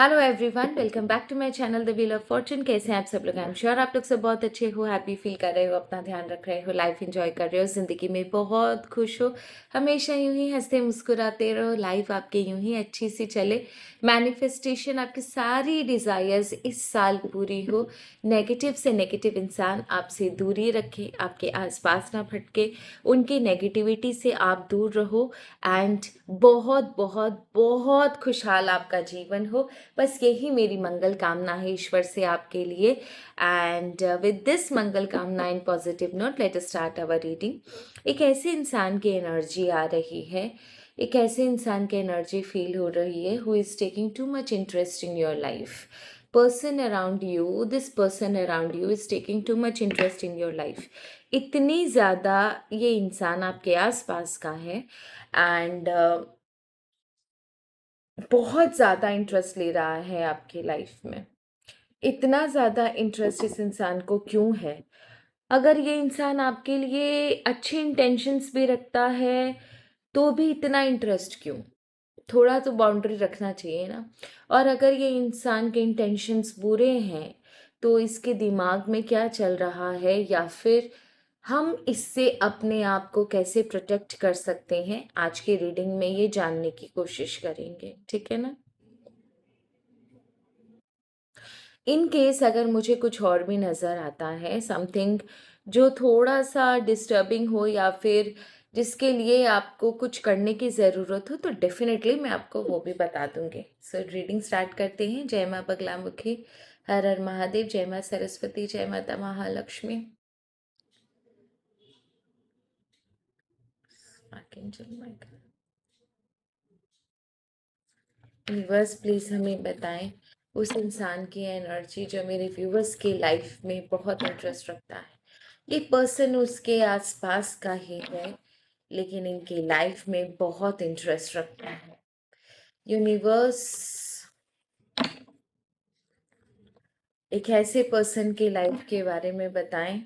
Hello everyone, welcome back to my channel the wheel of fortune. कैसे हैं आप सब लोग? आई एम श्योर आप लोग सब बहुत अच्छे हो, हैप्पी फील कर रहे हो, अपना ध्यान रख रहे हो, लाइफ एंजॉय कर रहे हो, ज़िंदगी में बहुत खुश हो। हमेशा यूं ही हंसते मुस्कुराते रहो, लाइफ आपकी यूं ही अच्छी सी चले। मैनिफेस्टेशन, आपकी सारी डिज़ायर्स इस साल पूरी हो। नेगेटिव से नेगेटिव इंसान आपसे दूरी रखे, आपके आसपास ना भटके, उनकी नेगेटिविटी से आप दूर रहो एंड बहुत बहुत बहुत खुशहाल आपका जीवन हो। बस यही मेरी मंगल कामना है ईश्वर से आपके लिए। एंड विद दिस मंगल कामना in positive note, let us start our reading. एक ऐसे इंसान की एनर्जी आ रही है, एक ऐसे इंसान की एनर्जी फील हो रही है who is taking too much interest in your life. person around you, this person around you is taking too much interest in your life. इतनी ज़्यादा ये इंसान आपके आसपास का है एंड बहुत ज़्यादा इंटरेस्ट ले रहा है आपकी लाइफ में। इतना ज़्यादा इंटरेस्ट इस इंसान को क्यों है? अगर ये इंसान आपके लिए अच्छे इंटेंशंस भी रखता है तो भी इतना इंटरेस्ट क्यों? थोड़ा तो बाउंड्री रखना चाहिए ना। और अगर ये इंसान के इंटेंशंस बुरे हैं तो इसके दिमाग में क्या चल रहा है, या फिर हम इससे अपने आप को कैसे प्रोटेक्ट कर सकते हैं, आज के रीडिंग में ये जानने की कोशिश करेंगे। ठीक है ना? इन केस अगर मुझे कुछ और भी नज़र आता है, समथिंग जो थोड़ा सा डिस्टर्बिंग हो या फिर जिसके लिए आपको कुछ करने की ज़रूरत हो, तो डेफिनेटली मैं आपको वो भी बता दूंगी। सो रीडिंग स्टार्ट करते हैं। जय माँ बगलामुखी, हर हर महादेव, जय माँ सरस्वती, जय माता Mahalakshmi. Archangel Michael. Viewers please हमें बताएं उस इंसान की एनर्जी जो मेरे व्यूवर्स की लाइफ में बहुत इंटरेस्ट रखता है। ये पर्सन उसके आसपास का ही है लेकिन इनकी लाइफ में बहुत इंटरेस्ट रखता है। यूनिवर्स एक ऐसे पर्सन की लाइफ के बारे में बताएं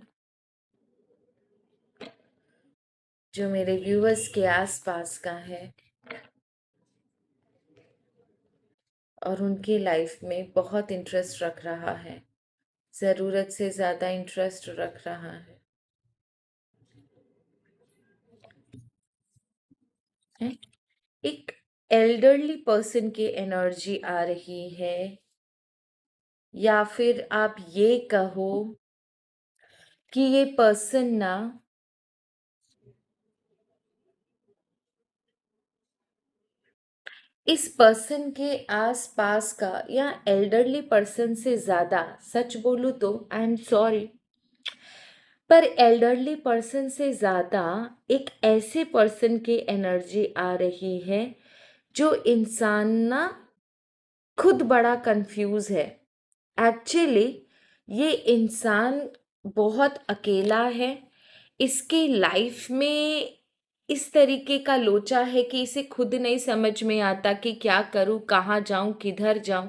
जो मेरे व्यूवर्स के आसपास का है और उनकी लाइफ में बहुत इंटरेस्ट रख रहा है, ज़रूरत से ज़्यादा इंटरेस्ट रख रहा है। एक एल्डरली पर्सन की एनर्जी आ रही है, या फिर आप ये कहो कि ये पर्सन ना इस पर्सन के आसपास का या एल्डरली पर्सन से ज़्यादा, सच बोलूँ तो आई एम सॉरी, पर एल्डरली पर्सन से ज़्यादा एक ऐसे पर्सन की एनर्जी आ रही है जो इंसान ना खुद बड़ा कंफ्यूज है। एक्चुअली ये इंसान बहुत अकेला है। इसके लाइफ में इस तरीके का लोचा है कि इसे खुद नहीं समझ में आता कि क्या करूं, कहाँ जाऊं, किधर जाऊं।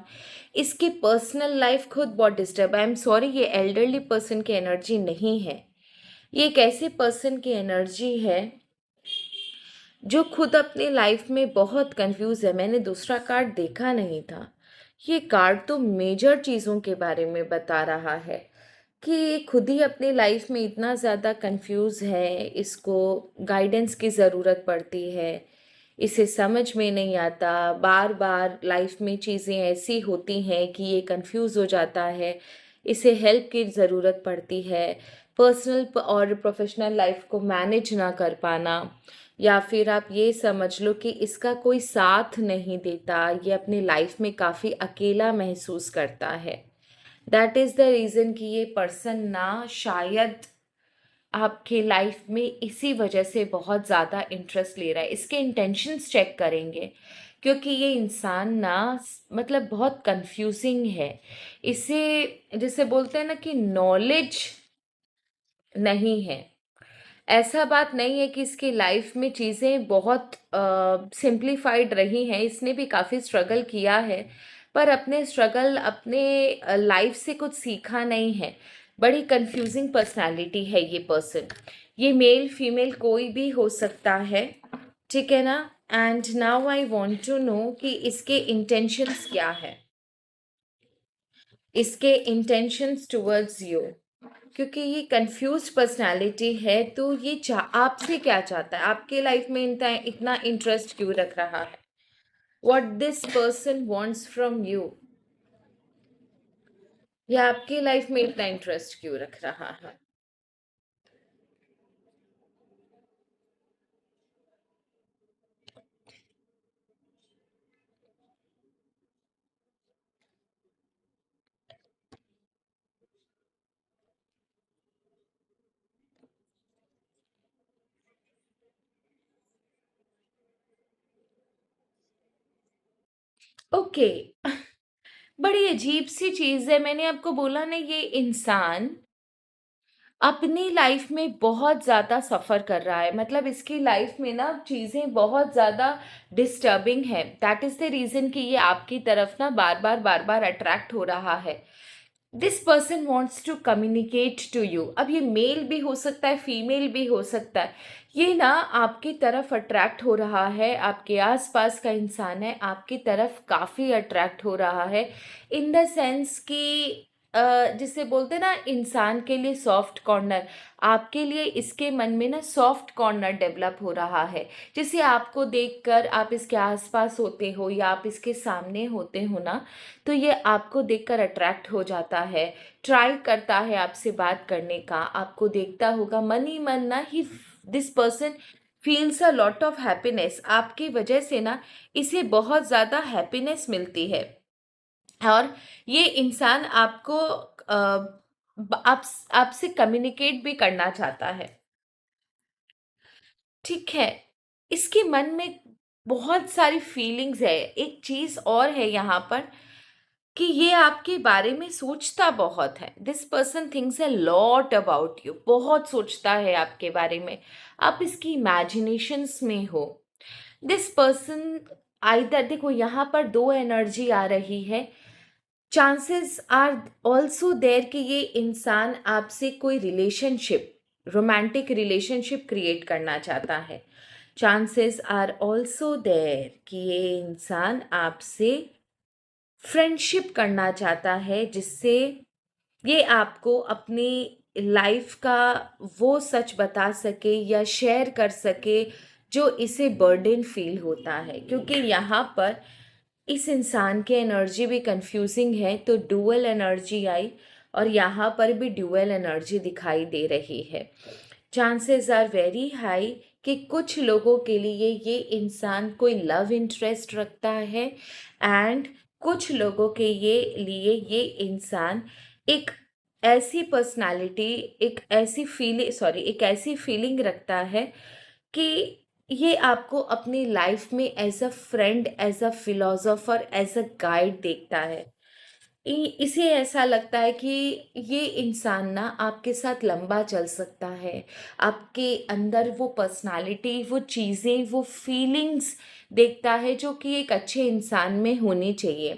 इसकी पर्सनल लाइफ खुद बहुत डिस्टर्ब। आई एम सॉरी, ये एल्डरली पर्सन की एनर्जी नहीं है। ये एक ऐसे पर्सन की एनर्जी है जो खुद अपनी लाइफ में बहुत कंफ्यूज है। मैंने दूसरा कार्ड देखा नहीं था। ये कार्ड तो मेजर चीज़ों के बारे में बता रहा है कि ये खुद ही अपनी लाइफ में इतना ज़्यादा कंफ्यूज है, इसको गाइडेंस की ज़रूरत पड़ती है, इसे समझ में नहीं आता। बार बार लाइफ में चीज़ें ऐसी होती हैं कि ये कंफ्यूज हो जाता है, इसे हेल्प की ज़रूरत पड़ती है। पर्सनल और प्रोफेशनल लाइफ को मैनेज ना कर पाना, या फिर आप ये समझ लो कि इसका कोई साथ नहीं देता, ये अपनी लाइफ में काफ़ी अकेला महसूस करता है। दैट इज़ द रीज़न कि ये पर्सन ना शायद आपके लाइफ में इसी वजह से बहुत ज़्यादा इंटरेस्ट ले रहा है। इसके इंटेंशंस चेक करेंगे क्योंकि ये इंसान ना मतलब बहुत कंफ्यूजिंग है। इसे जैसे बोलते हैं ना कि नॉलेज नहीं है। ऐसा बात नहीं है कि इसकी लाइफ में चीज़ें बहुत सिंप्लीफाइड रही हैं, इसने भी काफ़ी स्ट्रगल किया है, पर अपने स्ट्रगल, अपने लाइफ से कुछ सीखा नहीं है। बड़ी कंफ्यूजिंग पर्सनालिटी है ये पर्सन। ये मेल फीमेल कोई भी हो सकता है, ठीक है ना। And now I want to know कि इसके इंटेंशंस क्या है। इसके इंटेंशंस टुवर्ड्स यू, क्योंकि ये कंफ्यूज्ड पर्सनालिटी है, तो ये आपसे क्या चाहता है, आपके लाइफ में इतना इतना इंटरेस्ट क्यों रख रहा है, what this person wants from you, या आपकी लाइफ में इतना इंटरेस्ट क्यों रख रहा है। ओके, बड़ी अजीब सी चीज है, मैंने आपको बोला ना, ये इंसान अपनी लाइफ में बहुत ज़्यादा सफ़र कर रहा है, मतलब इसकी लाइफ में ना चीज़ें बहुत ज़्यादा डिस्टर्बिंग है। दैट इज़ द रीज़न कि ये आपकी तरफ ना बार बार अट्रैक्ट हो रहा है। This person wants to communicate to you. अब ये मेल भी हो सकता है, फीमेल भी हो सकता है। ये ना आपकी तरफ अट्रैक्ट हो रहा है, आपके आसपास का इंसान है, आपकी तरफ काफ़ी अट्रैक्ट हो रहा है, इन द सेंस कि जिसे बोलते हैं ना, इंसान के लिए सॉफ्ट कॉर्नर, आपके लिए इसके मन में ना सॉफ्ट कॉर्नर डेवलप हो रहा है। जैसे आपको देखकर आप इसके आसपास होते हो या आप इसके सामने होते हो ना, तो ये आपको देखकर अट्रैक्ट हो जाता है, ट्राई करता है आपसे बात करने का, आपको देखता होगा मन ही मन ना ही, this person feels a lot of happiness, आपकी वजह से ना इसे बहुत ज़्यादा हैप्पीनेस मिलती है। और ये इंसान आपको आपसे कम्युनिकेट भी करना चाहता है। ठीक है, इसके मन में बहुत सारी फीलिंग्स है। एक चीज और है यहाँ पर कि ये आपके बारे में सोचता बहुत है। This person thinks a lot about you, बहुत सोचता है आपके बारे में, आप इसकी इमेजिनेशंस में हो। दिस पर्सन, आइदर देखो यहाँ पर दो एनर्जी आ रही है। चांसेस आर ऑल्सो देयर कि ये इंसान आपसे कोई रिलेशनशिप, रोमांटिक रिलेशनशिप क्रिएट करना चाहता है। चांसेस आर ऑल्सो देयर कि ये इंसान आपसे फ्रेंडशिप करना चाहता है, जिससे ये आपको अपनी लाइफ का वो सच बता सके या शेयर कर सके जो इसे बर्डन फील होता है। क्योंकि यहाँ पर इस इंसान की एनर्जी भी कंफ्यूजिंग है, तो डुअल एनर्जी आई और यहाँ पर भी डुअल एनर्जी दिखाई दे रही है। चांसेस आर वेरी हाई कि कुछ लोगों के लिए ये इंसान कोई लव इंटरेस्ट रखता है, एंड कुछ लोगों के लिए ये इंसान एक ऐसी पर्सनालिटी, एक ऐसी फीलिंग रखता है कि ये आपको अपनी लाइफ में as a friend, as a philosopher, as a guide देखता है। इसे ऐसा लगता है कि ये इंसान ना आपके साथ लंबा चल सकता है, आपके अंदर वो पर्सनालिटी, वो चीज़ें, वो फीलिंग्स देखता है जो कि एक अच्छे इंसान में होनी चाहिए।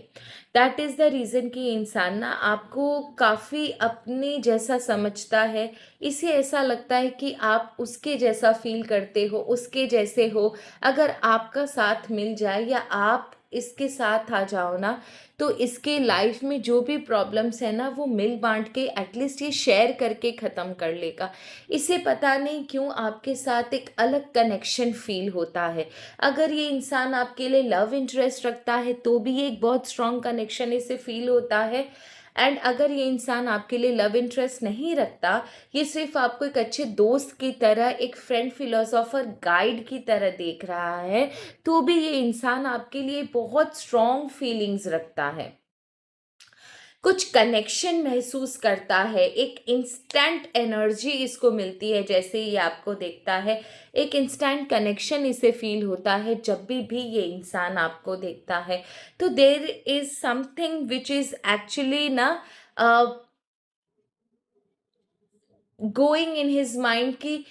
दैट इज़ द रीज़न कि इंसान ना आपको काफ़ी अपने जैसा समझता है। इसे ऐसा लगता है कि आप उसके जैसा फील करते हो, उसके जैसे हो। अगर आपका साथ मिल जाए या आप इसके साथ आ जाओ ना, तो इसके लाइफ में जो भी प्रॉब्लम्स है ना, वो मिल बांट के एटलीस्ट ये शेयर करके ख़त्म कर लेगा। इसे पता नहीं क्यों आपके साथ एक अलग कनेक्शन फील होता है। अगर ये इंसान आपके लिए लव इंटरेस्ट रखता है तो भी ये एक बहुत स्ट्रॉन्ग कनेक्शन इसे फील होता है। एंड अगर ये इंसान आपके लिए लव इंटरेस्ट नहीं रखता, ये सिर्फ आपको एक अच्छे दोस्त की तरह, एक फ्रेंड, फिलोसोफर, गाइड की तरह देख रहा है, तो भी ये इंसान आपके लिए बहुत स्ट्रॉन्ग फीलिंग्स रखता है, कुछ कनेक्शन महसूस करता है, एक इंस्टेंट एनर्जी इसको मिलती है जैसे ये आपको देखता है। एक इंस्टेंट कनेक्शन इसे फील होता है जब भी ये इंसान आपको देखता है। तो there is something which is actually ना गोइंग इन हिज माइंड कि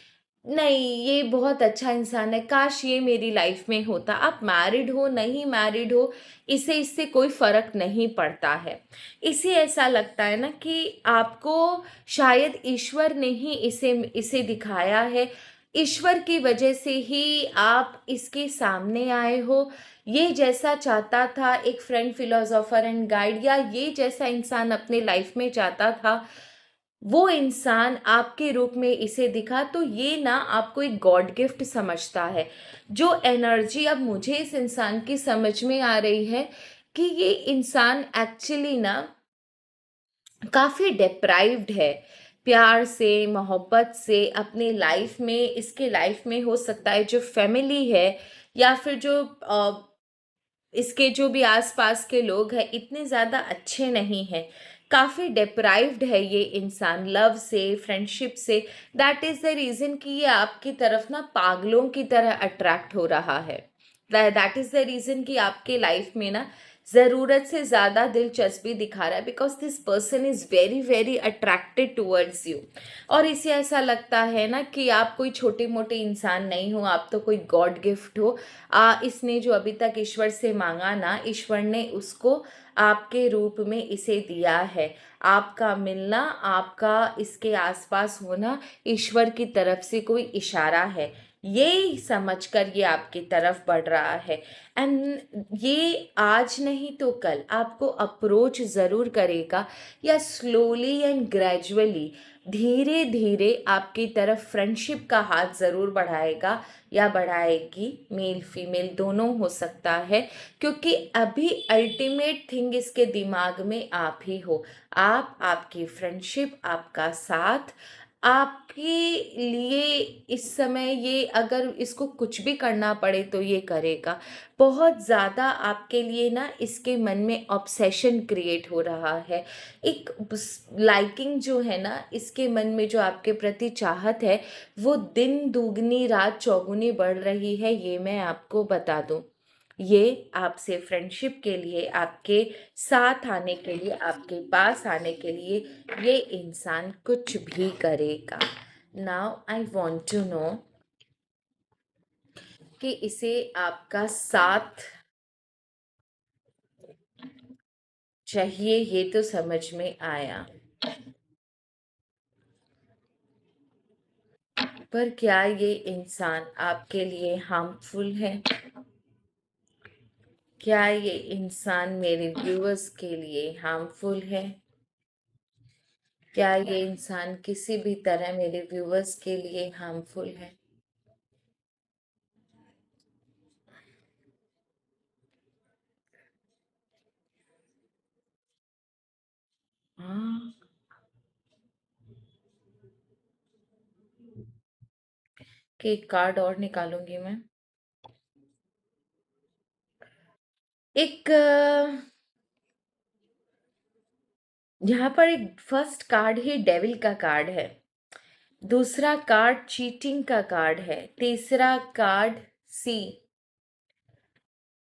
नहीं, ये बहुत अच्छा इंसान है, काश ये मेरी लाइफ में होता। आप मैरिड हो, नहीं मैरिड हो, इसे इससे कोई फर्क नहीं पड़ता है। इसे ऐसा लगता है ना कि आपको शायद ईश्वर ने ही इसे इसे दिखाया है, ईश्वर की वजह से ही आप इसके सामने आए हो, ये जैसा चाहता था एक फ्रेंड, फिलोसोफर एंड गाइड, या ये जैसा इंसान अपने लाइफ में चाहता था, वो इंसान आपके रूप में इसे दिखा, तो ये ना आपको एक गॉड गिफ्ट समझता है। जो एनर्जी अब मुझे इस इंसान की समझ में आ रही है कि ये इंसान एक्चुअली ना काफ़ी डिप्राइव्ड है प्यार से, मोहब्बत से अपने लाइफ में। इसके लाइफ में हो सकता है जो फैमिली है या फिर जो इसके जो भी आसपास के लोग हैं इतने ज़्यादा अच्छे नहीं हैं। काफ़ी डिप्राइव्ड है ये इंसान लव से, फ्रेंडशिप से। दैट इज़ द रीज़न कि ये आपकी तरफ ना पागलों की तरह अट्रैक्ट हो रहा है। दैट इज़ द रीज़न कि आपके लाइफ में ना ज़रूरत से ज़्यादा दिलचस्पी दिखा रहा है, because this person is very very attracted towards you. और इसे ऐसा लगता है ना कि आप कोई छोटे मोटे इंसान नहीं हो, आप तो कोई गॉड गिफ्ट हो। इसने जो अभी तक ईश्वर से मांगा ना, ईश्वर ने उसको आपके रूप में इसे दिया है। आपका मिलना, आपका इसके आसपास होना ईश्वर की तरफ से कोई इशारा है। ये समझकर ये आपकी तरफ बढ़ रहा है। एंड ये आज नहीं तो कल आपको अप्रोच ज़रूर करेगा, या स्लोली एंड ग्रेजुअली, धीरे धीरे आपकी तरफ फ्रेंडशिप का हाथ ज़रूर बढ़ाएगा या बढ़ाएगी। मेल फीमेल दोनों हो सकता है, क्योंकि अभी अल्टीमेट थिंग इसके दिमाग में आप ही हो। आप, आपकी फ्रेंडशिप, आपका साथ, आपके लिए इस समय ये, अगर इसको कुछ भी करना पड़े तो ये करेगा। बहुत ज़्यादा आपके लिए ना इसके मन में ऑब्सेशन क्रिएट हो रहा है। एक लाइकिंग जो है ना इसके मन में, जो आपके प्रति चाहत है, वो दिन दुगनी रात चौगुनी बढ़ रही है, ये मैं आपको बता दूं। ये आपसे फ्रेंडशिप के लिए, आपके साथ आने के लिए, आपके पास आने के लिए ये इंसान कुछ भी करेगा। Now I want to know कि इसे आपका साथ चाहिए, ये तो समझ में आया, पर क्या ये इंसान आपके लिए हार्मफुल है? क्या ये इंसान मेरे व्यूअर्स के लिए हार्मफुल है? क्या ये इंसान किसी भी तरह मेरे व्यूअर्स के लिए हार्मफुल है? हाँ, कि एक कार्ड और निकालूंगी मैं। एक यहाँ पर एक फर्स्ट कार्ड ही डेविल का कार्ड है, दूसरा कार्ड चीटिंग का कार्ड है, तीसरा कार्ड सी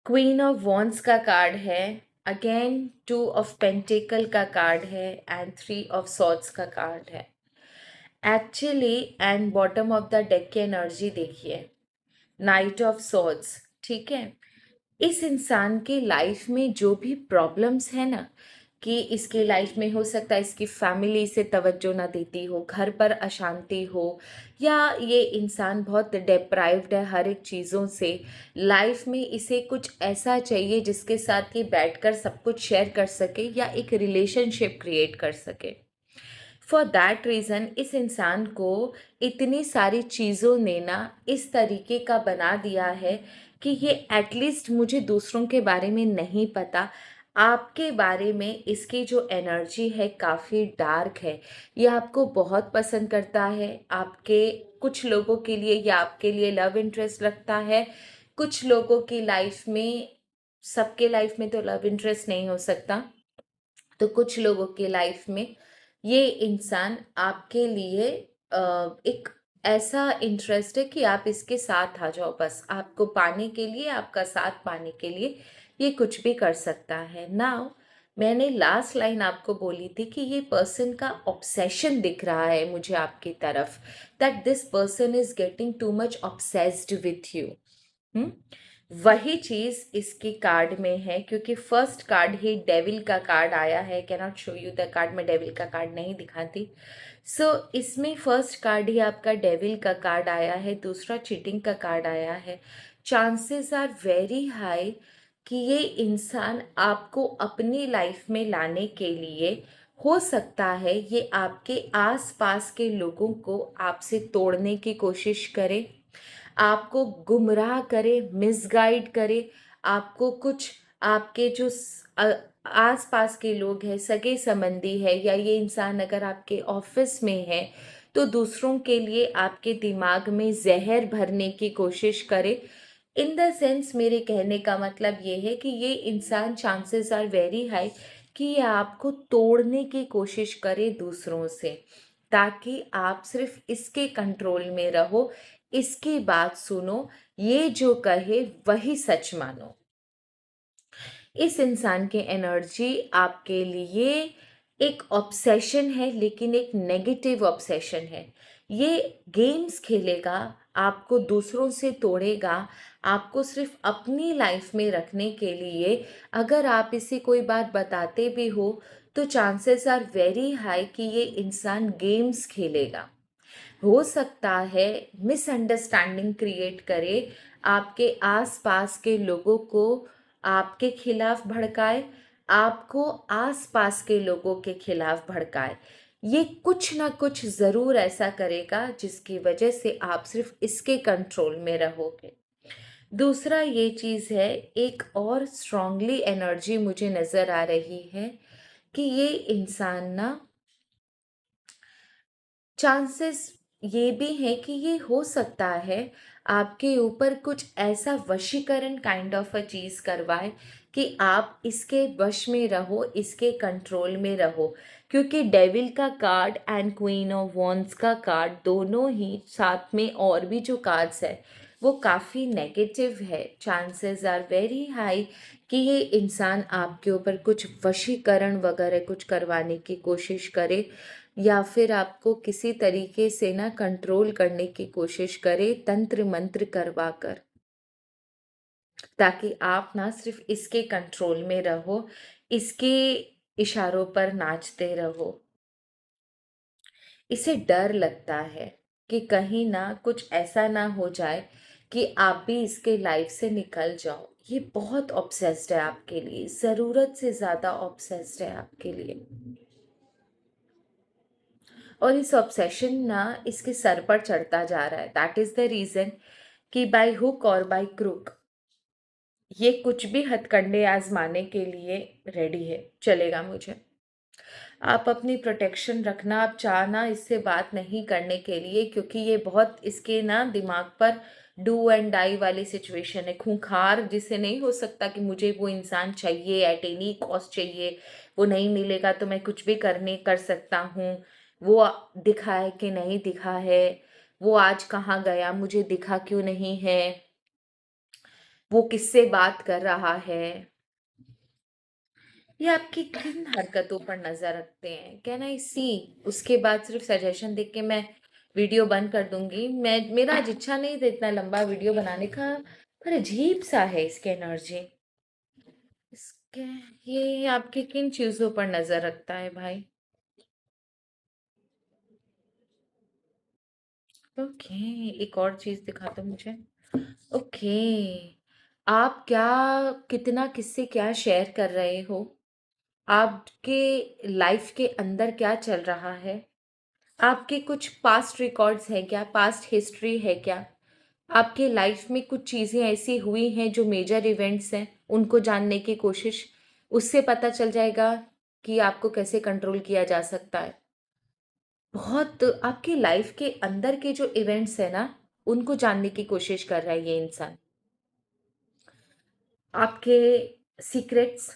क्वीन ऑफ वॉन्ड्स का कार्ड है, अगेन टू ऑफ पेंटिकल का कार्ड है, एंड थ्री ऑफ सॉर्ड्स का कार्ड है। Actually and bottom of the deck की एनर्जी देखिए, नाइट ऑफ सॉर्ड्स। ठीक है, इस इंसान के लाइफ में जो भी प्रॉब्लम्स है ना, कि इसके लाइफ में हो सकता है इसकी फैमिली इसे तवज्जो ना देती हो, घर पर अशांति हो, या ये इंसान बहुत डिप्राइव्ड है हर एक चीज़ों से। लाइफ में इसे कुछ ऐसा चाहिए जिसके साथ ये बैठकर सब कुछ शेयर कर सके या एक रिलेशनशिप क्रिएट कर सके। फॉर दैट रीज़न इस इंसान को इतनी सारी चीज़ों ने ना इस तरीके का बना दिया है कि ये एटलीस्ट मुझे दूसरों के बारे में नहीं पता, आपके बारे में इसकी जो एनर्जी है काफ़ी डार्क है। ये आपको बहुत पसंद करता है। आपके कुछ लोगों के लिए ये आपके लिए लव इंटरेस्ट रखता है, कुछ लोगों की लाइफ में, सबके लाइफ में तो लव इंटरेस्ट नहीं हो सकता, तो कुछ लोगों के लाइफ में ये इंसान आपके लिए एक ऐसा इंटरेस्ट है कि आप इसके साथ आ जाओ, बस आपको पाने के लिए, आपका साथ पाने के लिए ये कुछ भी कर सकता है। नाउ मैंने लास्ट लाइन आपको बोली थी कि ये पर्सन का ऑब्सेशन दिख रहा है मुझे आपकी तरफ, that this person is getting too much obsessed with you. हम्म, वही चीज इसकी कार्ड में है, क्योंकि फर्स्ट कार्ड ही डेविल का कार्ड आया है। Can not show you the card, मैं डेविल का कार्ड नहीं दिखाती। सो इसमें फर्स्ट कार्ड ही आपका डेविल का कार्ड आया है, दूसरा चीटिंग का कार्ड आया है। चांसेस आर वेरी हाई कि ये इंसान आपको अपनी लाइफ में लाने के लिए हो सकता है ये आपके आस-पास के लोगों को आपसे तोड़ने की कोशिश करे, आपको गुमराह करे, मिसगाइड करे, आपको कुछ आपके जो आस-पास के लोग हैं, सगे-संबंधी है या ये इंसान अगर आपके ऑफ़िस में है, तो दूसरों के लिए आपके दिमाग में ज़हर भरने की कोशिश करे। इन द सेंस मेरे कहने का मतलब ये है कि ये इंसान चांसेस आर वेरी हाई कि ये आपको तोड़ने की कोशिश करे दूसरों से, ताकि आप सिर्फ इसके कंट्रोल में रहो, इसकी बात सुनो, ये जो कहे वही सच मानो। इस इंसान की एनर्जी आपके लिए एक ऑब्सेशन है, लेकिन एक नेगेटिव ऑब्सेशन है। ये गेम्स खेलेगा, आपको दूसरों से तोड़ेगा, आपको सिर्फ अपनी लाइफ में रखने के लिए। अगर आप इसे कोई बात बताते भी हो तो चांसेस आर वेरी हाई कि ये इंसान गेम्स खेलेगा। हो सकता है मिसअंडरस्टैंडिंग क्रिएट करे, आपके आसपास के लोगों को आपके खिलाफ भड़काए, आपको आसपास के लोगों के खिलाफ भड़काए। ये कुछ ना कुछ ज़रूर ऐसा करेगा जिसकी वजह से आप सिर्फ इसके कंट्रोल में रहोगे। दूसरा ये चीज़ है, एक और स्ट्रांगली एनर्जी मुझे नज़र आ रही है कि ये इंसान ना, चांसेस ये भी हैं कि ये हो सकता है आपके ऊपर कुछ ऐसा वशीकरण काइंड ऑफ अ चीज़ करवाए कि आप इसके वश में रहो, इसके कंट्रोल में रहो। क्योंकि डेविल का card and queen of wands का कार्ड दोनों ही साथ में और भी जो कार्ड्स है वो काफ़ी नेगेटिव है। चांसेस आर वेरी हाई कि ये इंसान आपके ऊपर कुछ वशीकरण वगैरह कुछ करवाने की कोशिश करे, या फिर आपको किसी तरीके से ना कंट्रोल करने की कोशिश करे तंत्र मंत्र करवा कर, ताकि आप ना सिर्फ इसके कंट्रोल में रहो, इसके इशारों पर नाचते रहो। इसे डर लगता है कि कहीं ना कुछ ऐसा ना हो जाए कि आप भी इसके लाइफ से निकल जाओ। ये बहुत ऑब्सेस्ड है आपके लिए, ज़रूरत से ज़्यादा ऑब्सेस्ड है आपके लिए। और इस ऑब्सेशन ना इसके सर पर चढ़ता जा रहा है। दैट इज द रीजन कि बाय हुक और बाय क्रूक ये कुछ भी हथकंडे आजमाने के लिए रेडी है, चलेगा मुझे। आप अपनी प्रोटेक्शन रखना, आप चाहना इससे बात नहीं करने के लिए, क्योंकि ये बहुत इसके ना दिमाग पर डू एंड डाई वाली सिचुएशन है। खूंखार जिसे नहीं हो सकता कि मुझे वो इंसान चाहिए, एट एनी कॉस्ट चाहिए, वो नहीं मिलेगा तो मैं कुछ भी करने कर सकता हूँ। वो दिखा है कि नहीं दिखा है, वो आज कहाँ गया, मुझे दिखा क्यों नहीं है, वो किससे बात कर रहा है। ये आपकी किन हरकतों पर नजर रखते हैं, कैन आई सी। उसके बाद सिर्फ सजेशन देख के मैं वीडियो बंद कर दूंगी। मैं, मेरा आज इच्छा नहीं था इतना लंबा वीडियो बनाने का, पर अजीब सा है इसके एनर्जी। इसके, ये आपकी किन चीजों पर नजर रखता है भाई? ओके, एक और चीज दिखा दो मुझे। ओके, आप क्या, कितना किससे क्या शेयर कर रहे हो, आपके लाइफ के अंदर क्या चल रहा है, आपके कुछ पास्ट रिकॉर्ड्स हैं क्या, पास्ट हिस्ट्री है क्या, आपके लाइफ में कुछ चीज़ें ऐसी हुई हैं जो मेजर इवेंट्स हैं, उनको जानने की कोशिश, उससे पता चल जाएगा कि आपको कैसे कंट्रोल किया जा सकता है। बहुत आपकी लाइफ के अंदर के जो इवेंट्स है ना, उनको जानने की कोशिश कर रहा है ये इंसान, आपके सीक्रेट्स,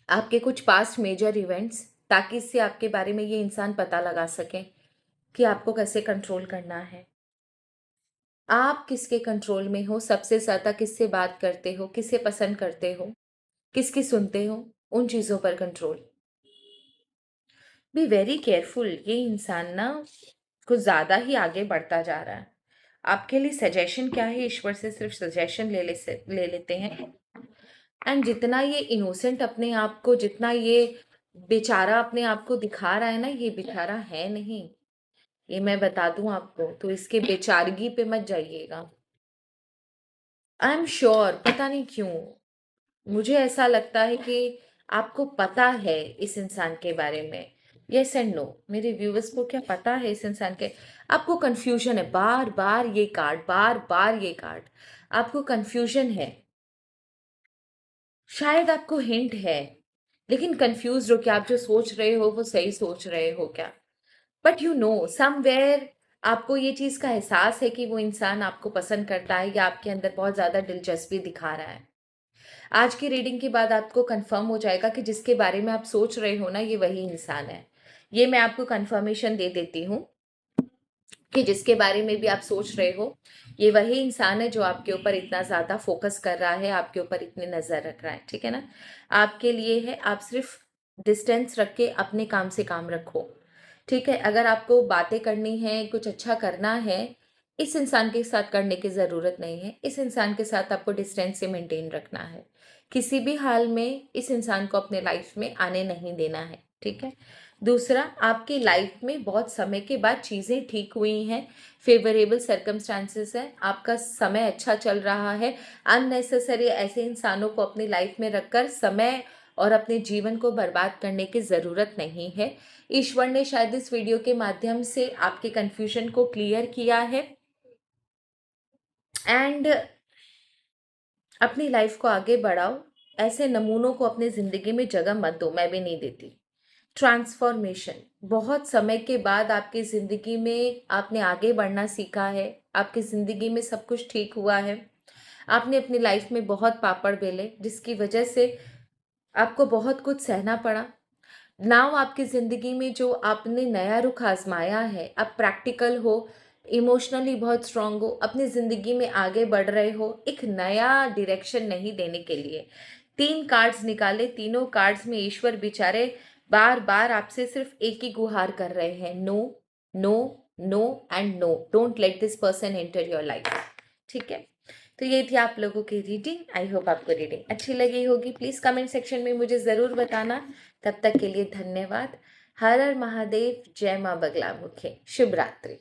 आपके कुछ पास्ट मेजर इवेंट्स, ताकि इससे आपके बारे में ये इंसान पता लगा सके कि आपको कैसे कंट्रोल करना है। आप किसके कंट्रोल में हो, सबसे ज़्यादा किससे बात करते हो, किसे पसंद करते हो, किसकी सुनते हो, उन चीज़ों पर कंट्रोल। बी वेरी केयरफुल, ये इंसान ना कुछ ज़्यादा ही आगे बढ़ता जा रहा है। आपके लिए सजेशन क्या है, ईश्वर से सिर्फ सजेशन ले लेते हैं। एंड जितना ये इनोसेंट अपने आप को, जितना ये बेचारा अपने आप को दिखा रहा है ना, ये बेचारा है नहीं। ये मैं बता दूं आपको, तो इसके बेचारगी पे मत जाइएगा। आई एम श्योर, पता नहीं क्यों मुझे ऐसा लगता है कि आपको पता है इस इंसान के बारे में। यस एंड नो, मेरे व्यूअर्स को क्या पता है इस इंसान के? आपको कंफ्यूजन है, बार बार ये कार्ड, बार बार ये कार्ड, आपको कंफ्यूजन है। शायद आपको हिंट है, लेकिन कंफ्यूज हो कि आप जो सोच रहे हो वो सही सोच रहे हो क्या। बट यू नो समवेयर आपको ये चीज़ का एहसास है कि वो इंसान आपको पसंद करता है या आपके अंदर बहुत ज़्यादा दिलचस्पी दिखा रहा है। आज की रीडिंग के बाद आपको कंफर्म हो जाएगा कि जिसके बारे में आप सोच रहे हो ना, ये वही इंसान है। ये मैं आपको कंफर्मेशन दे देती हूँ कि जिसके बारे में भी आप सोच रहे हो, ये वही इंसान है जो आपके ऊपर इतना ज़्यादा फोकस कर रहा है, आपके ऊपर इतनी नज़र रख रहा है। ठीक है ना? आपके लिए है, आप सिर्फ डिस्टेंस रख के अपने काम से काम रखो। ठीक है? अगर आपको बातें करनी है, कुछ अच्छा करना है, इस इंसान के साथ करने की ज़रूरत नहीं है। इस इंसान के साथ आपको डिस्टेंस से मेंटेन रखना है। किसी भी हाल में इस इंसान को अपने लाइफ में आने नहीं देना है। ठीक है? दूसरा, आपकी लाइफ में बहुत समय के बाद चीज़ें ठीक हुई हैं, फेवरेबल सर्कमस्टांसेस हैं, आपका समय अच्छा चल रहा है। अननेसेसरी ऐसे इंसानों को अपनी लाइफ में रखकर समय और अपने जीवन को बर्बाद करने की ज़रूरत नहीं है। ईश्वर ने शायद इस वीडियो के माध्यम से आपके कन्फ्यूजन को क्लियर किया है। एंड अपनी लाइफ को आगे बढ़ाओ। ऐसे नमूनों को अपनी ज़िंदगी में जगह मत दो, मैं भी नहीं देती। ट्रांसफॉर्मेशन, बहुत समय के बाद आपकी ज़िंदगी में आपने आगे बढ़ना सीखा है, आपकी ज़िंदगी में सब कुछ ठीक हुआ है। आपने अपनी लाइफ में बहुत पापड़ बेले, जिसकी वजह से आपको बहुत कुछ सहना पड़ा। नाउ आपकी ज़िंदगी में जो आपने नया रुख आजमाया है, आप प्रैक्टिकल हो, इमोशनली बहुत स्ट्रांग हो, अपनी ज़िंदगी में आगे बढ़ रहे हो, एक नया डायरेक्शन नहीं देने के लिए 3 कार्ड्स निकाले। तीनों कार्ड्स में ईश्वर बेचारे बार बार आपसे सिर्फ एक ही गुहार कर रहे हैं, no, no, no and no, don't let this person enter your life. ठीक है? तो ये थी आप लोगों की रीडिंग। आई होप आपको रीडिंग अच्छी लगी होगी। प्लीज़ कमेंट सेक्शन में मुझे ज़रूर बताना। तब तक के लिए धन्यवाद। हर हर महादेव, जय माँ बगला मुखे, शुभ रात्रि।